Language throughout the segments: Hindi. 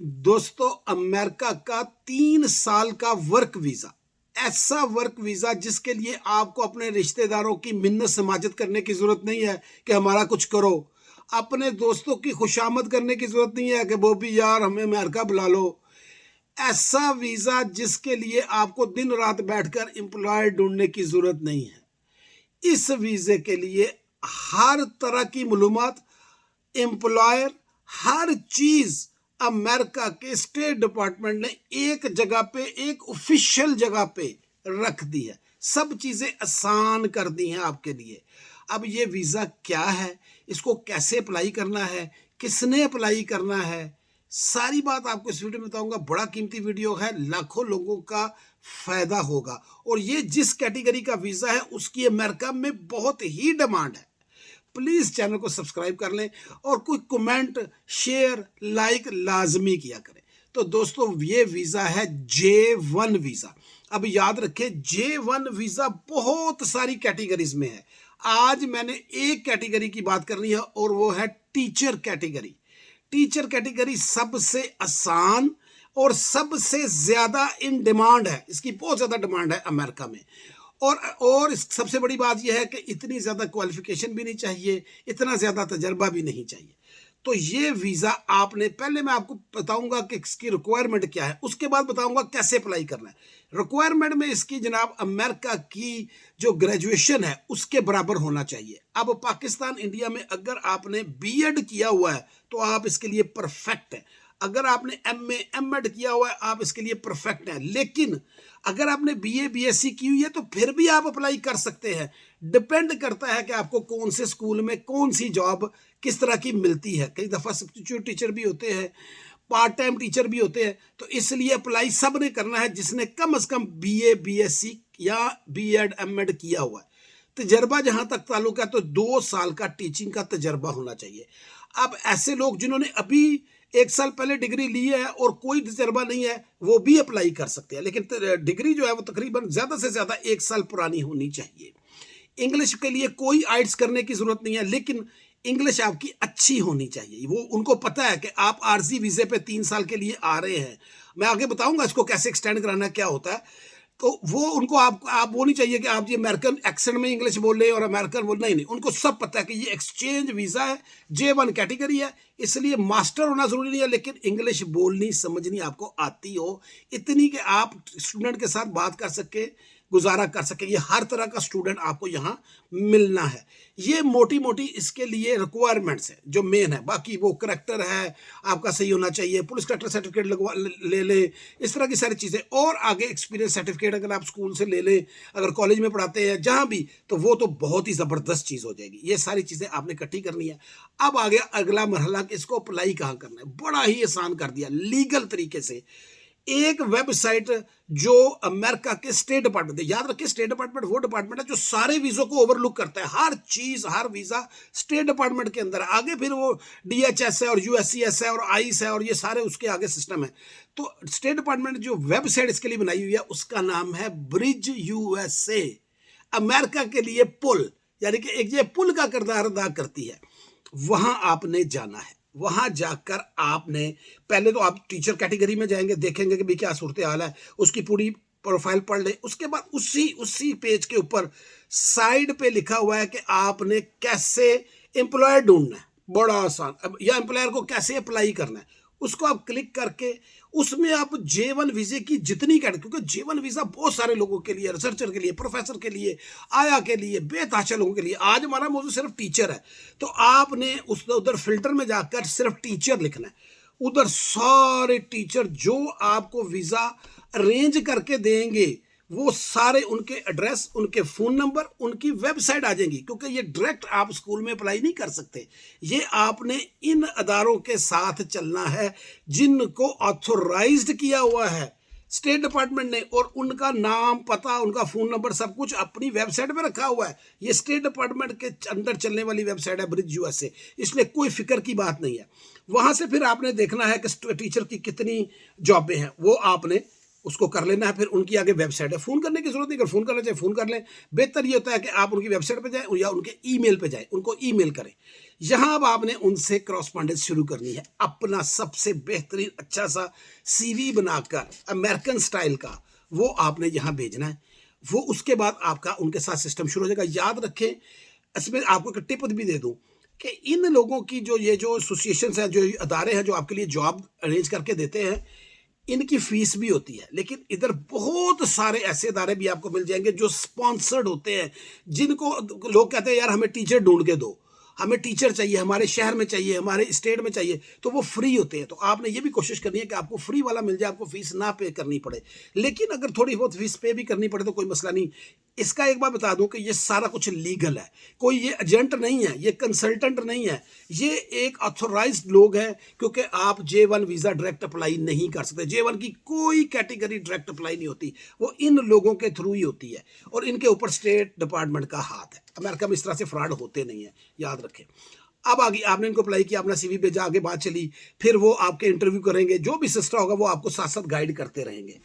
दोस्तों, अमेरिका का 3 साल का वर्क वीजा, ऐसा वर्क वीजा जिसके लिए आपको अपने रिश्तेदारों की मिन्नत समाजत करने की जरूरत नहीं है कि हमारा कुछ करो। अपने दोस्तों की खुशामद करने की जरूरत नहीं है कि बॉबी यार हमें अमेरिका बुला लो। ऐसा वीजा जिसके लिए आपको दिन रात बैठकर एम्प्लॉय ढूंढने की जरूरत नहीं है। इस वीजे के लिए हर तरह की मालूमात, एम्प्लॉयर, हर चीज अमेरिका के स्टेट डिपार्टमेंट ने एक जगह पे, एक ऑफिशियल जगह पे रख दी है। सब चीजें आसान कर दी हैं आपके लिए। अब ये वीजा क्या है, इसको कैसे अप्लाई करना है, किसने अप्लाई करना है, सारी बात आपको इस वीडियो में बताऊंगा। बड़ा कीमती वीडियो है, लाखों लोगों का फायदा होगा। और ये जिस कैटेगरी का वीजा है उसकी अमेरिका में बहुत ही डिमांड है। प्लीज चैनल को सब्सक्राइब कर लें और कोई कमेंट, शेयर, लाइक लाजमी किया करें। तो दोस्तों, ये वीजा है J1 वीजा। अब याद रखें, J1 वीजा बहुत सारी कैटेगरीज में है। आज मैंने एक कैटेगरी की बात करनी है और वो है टीचर कैटेगरी। टीचर कैटेगरी सबसे आसान और सबसे ज्यादा इन डिमांड है। इसकी बहुत ज्यादा डिमांड है अमेरिका में। और सबसे बड़ी बात यह है कि इतनी ज्यादा क्वालिफिकेशन भी नहीं चाहिए, इतना ज्यादा तजर्बा भी नहीं चाहिए। तो ये वीजा आपने, पहले मैं आपको बताऊंगा कि इसकी रिक्वायरमेंट क्या है, उसके बाद बताऊंगा कैसे अप्लाई करना है। रिक्वायरमेंट में इसकी जनाब अमेरिका की जो ग्रेजुएशन है उसके बराबर होना चाहिए। अब पाकिस्तान, इंडिया में अगर आपने बीएड किया हुआ है तो आप इसके लिए परफेक्ट है। अगर आपने एमए, एमएड किया हुआ है आप इसके लिए परफेक्ट है। लेकिन अगर आपने बीए, बीएससी की हुई है तो फिर भी आप अप्लाई कर सकते हैं। डिपेंड करता है कि आपको कौन से स्कूल में कौन सी जॉब किस तरह की मिलती है। कई दफ़ा सब्स्टिट्यूट टीचर भी होते हैं, पार्ट टाइम टीचर भी होते हैं। तो इसलिए अप्लाई सब ने करना है जिसने कम से कम बीए, बीएससी या बीएड, एमएड किया हुआ है। तजर्बा जहां तक ताल्लुक है तो 2 साल का टीचिंग का तजर्बा होना चाहिए। अब ऐसे लोग जिन्होंने अभी 1 साल पहले डिग्री ली है और कोई तजर्बा नहीं है वो भी अप्लाई कर सकते हैं। लेकिन डिग्री जो है वो तकरीबन ज़्यादा से ज़्यादा 1 साल पुरानी होनी चाहिए। इंग्लिश के लिए कोई आइट्स करने की ज़रूरत नहीं है, लेकिन इंग्लिश आपकी अच्छी होनी चाहिए। वो उनको पता है कि आप आरजी वीज़े पे 3 साल के लिए आ रहे हैं। मैं आगे बताऊंगा इसको कैसे एक्सटेंड कराना, क्या होता है। तो वो उनको आप वो नहीं चाहिए कि आप ये अमेरिकन एक्सेंट में इंग्लिश बोल रहे हैं और अमेरिकन बोल, नहीं, उनको सब पता है कि ये एक्सचेंज वीज़ा है, J1 कैटेगरी है। इसलिए मास्टर होना जरूरी नहीं है, लेकिन इंग्लिश बोलनी समझनी आपको आती हो, इतनी कि आप स्टूडेंट के साथ बात कर सके, गुजारा कर सके। ये हर तरह का स्टूडेंट आपको यहाँ मिलना है। ये मोटी मोटी इसके लिए रिक्वायरमेंट्स है जो मेन है। बाकी वो करेक्टर है आपका सही होना चाहिए, पुलिस करेक्टर सर्टिफिकेट लगवा ले लें, इस तरह की सारी चीज़ें। और आगे एक्सपीरियंस सर्टिफिकेट अगर आप स्कूल से ले लें, अगर कॉलेज में पढ़ाते हैं जहाँ भी, तो वो तो बहुत ही ज़बरदस्त चीज़ हो जाएगी। ये सारी चीज़ें आपने इकट्ठी करनी है। अब आ गया अगला मरहला कि इसको अप्लाई कहाँ करना है। बड़ा ही आसान कर दिया लीगल तरीके से। एक वेबसाइट जो अमेरिका के स्टेट डिपार्टमेंट, याद रखिए स्टेट डिपार्टमेंट वो डिपार्टमेंट है जो सारे वीज़ों को ओवरलुक करता है। हर चीज़, हर वीज़ा स्टेट डिपार्टमेंट के अंदर है। आगे फिर वो DHS है और USCIS है और आइस है और ये सारे उसके आगे सिस्टम है। तो स्टेट डिपार्टमेंट जो वेबसाइट इसके लिए बनाई हुई है उसका नाम है ब्रिज USA। अमेरिका के लिए पुल, यानी कि एक ये पुल का किरदार अदा करती है। वहां आपने जाना है। वहां जाकर आपने, पहले तो आप टीचर कैटेगरी में जाएंगे, देखेंगे कि भाई क्या सूरत हाल है, उसकी पूरी प्रोफाइल पढ़ ले। उसके बाद उसी पेज के ऊपर साइड पे लिखा हुआ है कि आपने कैसे एम्प्लॉयर ढूंढना है। बड़ा आसान। अब या एम्प्लॉयर को कैसे अप्लाई करना है, उसको आप क्लिक करके उसमें आप J1 वीजे की जितनी कैटेगरी, क्योंकि J1 वीजा बहुत सारे लोगों के लिए, रिसर्चर के लिए, प्रोफेसर के लिए, आया के लिए, बेतहाशा लोगों के लिए। आज हमारा मौजूद सिर्फ टीचर है, तो आपने उधर फिल्टर में जाकर सिर्फ टीचर लिखना है। उधर सारे टीचर जो आपको वीजा अरेंज करके देंगे वो सारे उनके एड्रेस, उनके फ़ोन नंबर, उनकी वेबसाइट आ जाएंगी। क्योंकि ये डायरेक्ट आप स्कूल में अप्लाई नहीं कर सकते, ये आपने इन अदारों के साथ चलना है जिनको ऑथोराइज्ड किया हुआ है स्टेट डिपार्टमेंट ने, और उनका नाम, पता, उनका फ़ोन नंबर सब कुछ अपनी वेबसाइट पे रखा हुआ है। ये स्टेट डिपार्टमेंट के अंदर चलने वाली वेबसाइट है ब्रिज USA, इसलिए कोई फिक्र की बात नहीं है। वहाँ से फिर आपने देखना है कि टीचर की कितनी जॉबें हैं, वो आपने उसको कर लेना है। फिर उनकी आगे वेबसाइट है, फ़ोन करने की ज़रूरत नहीं, अगर फ़ोन करना चाहे फ़ोन कर लें। बेहतर ये होता है कि आप उनकी वेबसाइट पे जाएँ या उनके ईमेल पे जाएँ, उनको ईमेल करें। यहाँ अब आपने उनसे क्रॉसपॉन्डेंस शुरू करनी है, अपना सबसे बेहतरीन अच्छा सा सीवी बनाकर अमेरिकन स्टाइल का, वो आपने यहाँ भेजना है। वो उसके बाद आपका उनके साथ सिस्टम शुरू हो जाएगा। याद रखें, इसमें आपको एक टिप भी दे दूँ कि इन लोगों की जो ये जो एसोसिएशंस हैं, जो अदारे हैं, जो आपके लिए जॉब अरेंज करके देते हैं, इनकी फीस भी होती है। लेकिन इधर बहुत सारे ऐसे इदारे भी आपको मिल जाएंगे जो स्पॉन्सर्ड होते हैं, जिनको लोग कहते हैं यार हमें टीचर ढूंढ के दो, हमें टीचर चाहिए, हमारे शहर में चाहिए, हमारे स्टेट में चाहिए, तो वो फ्री होते हैं। तो आपने ये भी कोशिश करनी है कि आपको फ्री वाला मिल जाए, आपको फीस ना पे करनी पड़े। लेकिन अगर थोड़ी बहुत फीस पे भी करनी पड़े तो कोई मसला नहीं। इसका एक बार बता दूं कि ये सारा कुछ लीगल है, कोई ये एजेंट नहीं है, ये कंसल्टेंट नहीं है, ये एक ऑथोराइज्ड लोग हैं। क्योंकि आप J1 वीज़ा डायरेक्ट अप्लाई नहीं कर सकते, J1 की कोई कैटेगरी डायरेक्ट अप्लाई नहीं होती, वो इन लोगों के थ्रू ही होती है और इनके ऊपर स्टेट डिपार्टमेंट का हाथ है। अमेरिका में इस तरह से फ्रॉड होते नहीं है, याद रखें। अब आगे आपने इनको अप्लाई किया, अपना सीवी भेजा, आगे बात चली, फिर वो आपके इंटरव्यू करेंगे, जो भी सिस्टम होगा वो आपको साथ साथ गाइड करते रहेंगे।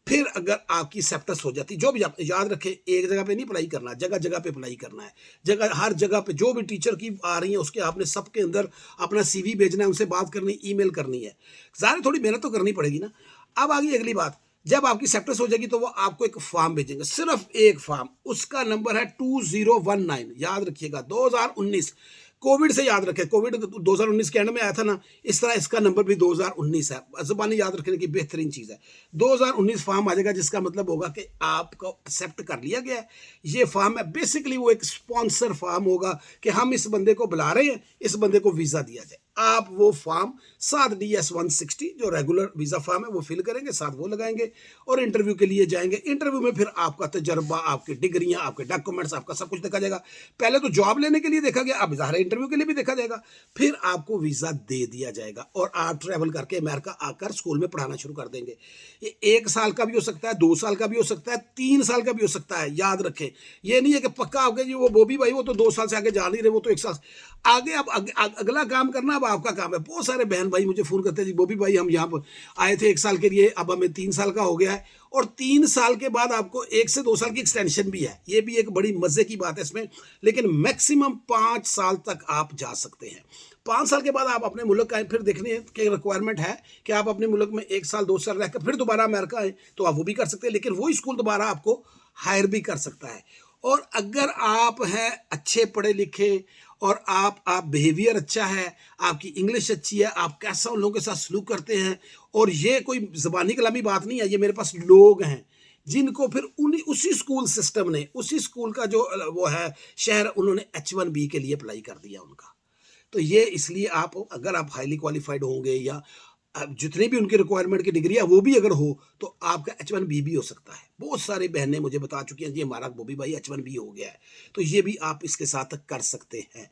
फिर अगर आपकी एक्सेप्टेंस हो जाती, जो भी आप याद रखें, एक जगह पे नहीं अप्लाई करना, जगह जगह पे अप्लाई करना है। जगह हर जगह पे जो भी टीचर की आ रही है उसके आपने सबके अंदर अपना सीवी भेजना है, उनसे बात करनी, ईमेल करनी है। ज़्यादा थोड़ी मेहनत तो करनी पड़ेगी ना। अब आगे अगली बात, जब आपकी एक्सेप्टेंस हो जाएगी तो वो आपको एक फॉर्म भेजेंगे, सिर्फ एक फॉर्म, उसका नंबर है 2019, याद रखिएगा 2019। कोविड से याद रखें, कोविड 2019 के एंड में आया था ना, इस तरह इसका नंबर भी 2019 है। ज़बानी याद रखने की बेहतरीन चीज़ है। 2019 फॉर्म आ जाएगा, जिसका मतलब होगा कि आपको एक्सेप्ट कर लिया गया है। ये फॉर्म है, बेसिकली वो एक स्पॉन्सर फॉर्म होगा कि हम इस बंदे को बुला रहे हैं, इस बंदे को वीज़ा दिया जाए। आप वो फॉर्म 7 DS 160 जो रेगुलर वीज़ा फॉर्म है वो फिल करेंगे, साथ वो लगाएंगे और इंटरव्यू के लिए जाएंगे। इंटरव्यू में फिर आपका तजर्बा, आपकी डिग्रियां, आपके डॉक्यूमेंट्स, आपका सब कुछ देखा जाएगा। पहले तो जॉब लेने के लिए देखा गया, अब ज़ाहिर है इंटरव्यू के लिए भी देखा जाएगा। फिर आपको वीज़ा दे दिया जाएगा और आप ट्रैवल करके अमेरिका आकर स्कूल में पढ़ाना शुरू कर देंगे। ये 1 साल का भी हो सकता है, 2 साल का भी हो सकता है, 3 साल का भी हो सकता है। याद रखें, ये नहीं है कि पक्का हो गया जी वो बॉबी भाई वो तो 2 साल से आगे जा नहीं रहे, वो तो 1 साल आगे। अब अगला काम करना अब आपका काम है। बहुत सारे बहन भाई मुझे फ़ोन करते हैं, जी बॉबी भाई हम यहाँ पर आए थे 1 साल के लिए, अब हमें 3 साल का हो गया है और 3 साल के बाद आपको 1 से 2 साल की एक्सटेंशन भी है। ये भी एक बड़ी मज़े की बात है इसमें, लेकिन मैक्सिमम 5 साल तक आप जा सकते हैं। 5 साल के बाद आप अपने मुल्क आए, फिर देखने की रिक्वायरमेंट है कि आप अपने मुल्क में 1 साल 2 साल रहकर फिर दोबारा अमेरिका आए तो आप वो भी कर सकते हैं। लेकिन वही स्कूल दोबारा आपको हायर भी कर सकता है। और अगर आप हैं अच्छे पढ़े लिखे और आप बिहेवियर अच्छा है, आपकी इंग्लिश अच्छी है, आप कैसा उन लोगों के साथ सलूक करते हैं, और ये कोई ज़बानी कलामी बात नहीं है, ये मेरे पास लोग हैं जिनको फिर उन्हीं उसी स्कूल सिस्टम ने, उसी स्कूल का जो वो है शहर, उन्होंने H1B के लिए अप्लाई कर दिया उनका। तो ये इसलिए आप अगर आप हाईली क्वालिफाइड होंगे या जितनी भी उनकी रिक्वायरमेंट की डिग्री है वो भी अगर हो तो आपका H1B भी हो सकता है। बहुत सारी बहनें मुझे बता चुकी हैं जी हमारा बॉबी भाई H1B हो गया है, तो ये भी आप इसके साथ कर सकते हैं।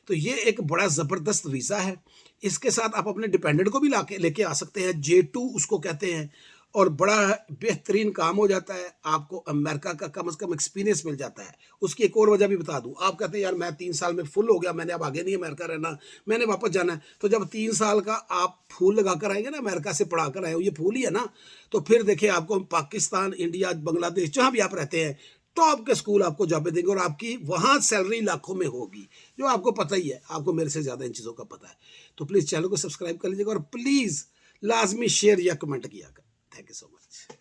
तो ये एक बड़ा ज़बरदस्त वीज़ा है। इसके साथ आप अपने डिपेंडेंट को भी लेके आ सकते हैं, J2 उसको कहते हैं, और बड़ा बेहतरीन काम हो जाता है। आपको अमेरिका का कम से कम एक्सपीरियंस मिल जाता है। उसकी एक और वजह भी बता दूं, आप कहते हैं यार मैं 3 साल में फुल हो गया, मैंने अब आगे नहीं अमेरिका रहना, मैंने वापस जाना है। तो जब 3 साल का आप फूल लगा कर आएंगे ना, अमेरिका से पढ़ा कर आए हो, ये फूल ही है ना, तो फिर देखिए आपको पाकिस्तान, इंडिया, बांग्लादेश जहाँ भी आप रहते हैं, टॉप के स्कूल आपको जॉबें देंगे और आपकी वहाँ सैलरी लाखों में होगी, जो आपको पता ही है, आपको मेरे से ज़्यादा इन चीज़ों का पता है। तो प्लीज़ चैनल को सब्सक्राइब कर लीजिएगा और प्लीज़ लाजमी शेयर या कमेंट किया कर। Thank you so much.